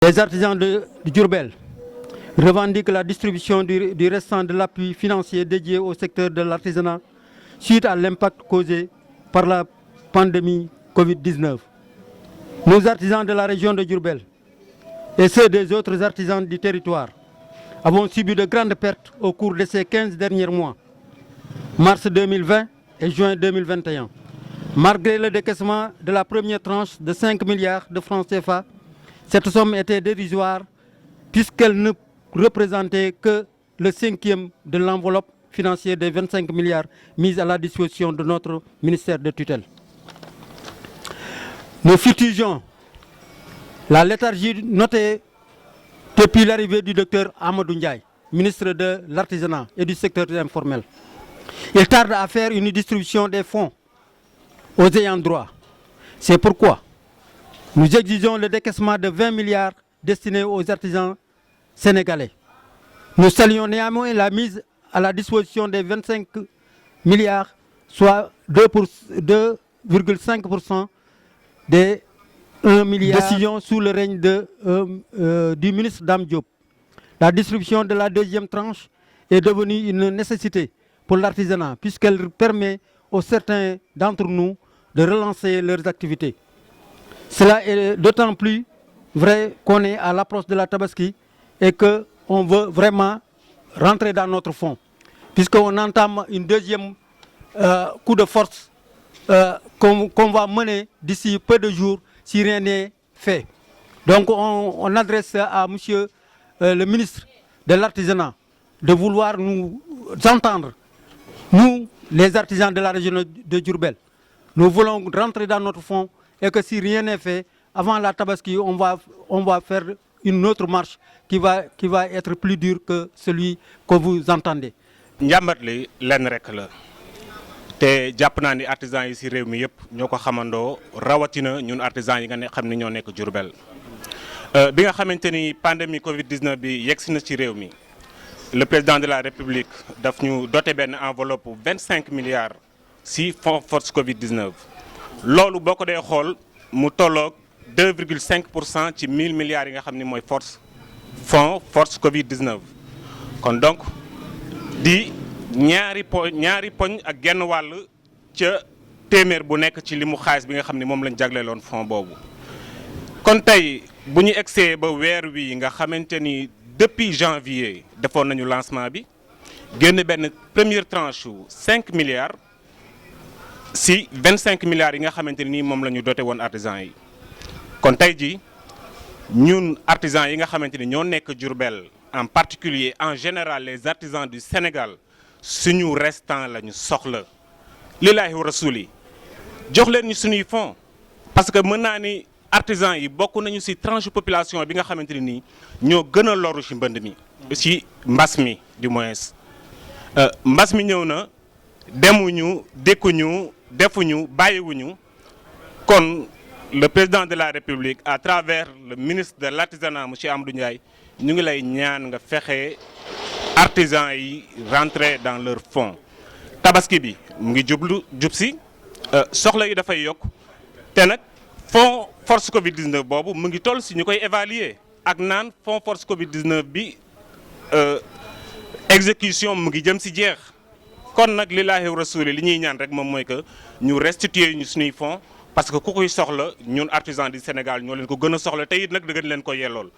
Les artisans de Diourbel revendiquent la distribution du restant de l'appui financier dédié au secteur de l'artisanat suite à l'impact causé par la pandémie Covid-19. Nos artisans de la région de Diourbel et ceux des autres artisans du territoire avons subi de grandes pertes au cours de ces 15 derniers mois, mars 2020 et juin 2021. Malgré le décaissement de la première tranche de 5 milliards de francs CFA, cette somme était dérisoire puisqu'elle ne représentait que le cinquième de l'enveloppe financière des 25 milliards mise à la disposition de notre ministère de tutelle. Nous fustigeons la léthargie notée depuis l'arrivée du docteur Amadou Ndiaye, ministre de l'Artisanat et du secteur informel. Il tarde à faire une distribution des fonds aux ayants droit. C'est pourquoi nous exigeons le décaissement de 20 milliards destinés aux artisans sénégalais. Nous saluons néanmoins la mise à la disposition des 25 milliards, soit 2,5% des 1 milliard. Décision sous le règne du ministre Dame Diop. La distribution de la deuxième tranche est devenue une nécessité pour l'artisanat puisqu'elle permet aux certains d'entre nous de relancer leurs activités. Cela est d'autant plus vrai qu'on est à l'approche de la Tabaski et qu'on veut vraiment rentrer dans notre fonds, puisqu'on entame une deuxième coup de force qu'on va mener d'ici peu de jours si rien n'est fait. Donc on adresse à monsieur le ministre de l'Artisanat de vouloir nous entendre, nous les artisans de la région de Diourbel. Nous voulons rentrer dans notre fonds et que si rien n'est fait, avant la Tabaski, on va faire une autre marche qui va être plus dure que celui que vous entendez. njàmbat li lenn rek la te jàpp naa ni artisans yi ci réew mi yëpp ñoo ko xamandoo rawatina ñun artisans yi nga xam ne ñoo nekk Diourbel bi nga xamante ni pandémie Covid-19 bi yegsi na ci réew mi le président de la République daf ñu doté benn enveloppe 25 milliards ci fonds force Covid-19 loolu boo ko dee xool mu tolloog 2,5% ci 1000 milliards yi nga xam ni mooy fonds force Covid-19 kon donc di ñaari poñ ak genn wàll ca téeméer bu nekk ci limu xaalis bi nga xam ni moom lañ jagleeloon fonds boobu. kon tey bu ñu egsee ba weer wi nga xamante ni depuis janvier defoon nañu lancement bi génn benn première tranche 5 milliards. si 25 milliards yi nga xamante ni moom la ñu doté woon artisans yi kon tey ji ñun artisans yi nga xamante ni ñoo nekk Diourbel en particulier en général les artisans du Sénégal suñu restant la ñu soxla lillaahi wa rasuli jox leen ñu suñuy fonds parce que mën naa ni artisans yi bokk nañu ci tranche population bi nga xamante ni nii ñoo gën a loru ci mbënd mi ci mbas mi du moins mbas mi ñëw na demuñu dékkuñu defuñu bàyyiwuñu kon le président de la République à travers le ministre de l'Artisanat monsieur Amadou Ndiaye ñu ngi lay ñaan nga fexe artisans yi rentrer dans leurs fonds tabaski bi mu ngi jub si soxla yi dafay yokk te nag fonds force Covid-19 boobu mu ngi toll si ñu koy évaluer ak naan fonds force Covid-19 bi exécution mu ngi jëm si jeex. kon nag lillaahi wa rasuuli li ñuy ñaan rek moom mooy que ñu restituer ñu suñuy fonds parce que ku koy soxla ñun artisans du Sénégal ñoo leen ko gën a soxla te it nag da ngeen leen ko yellool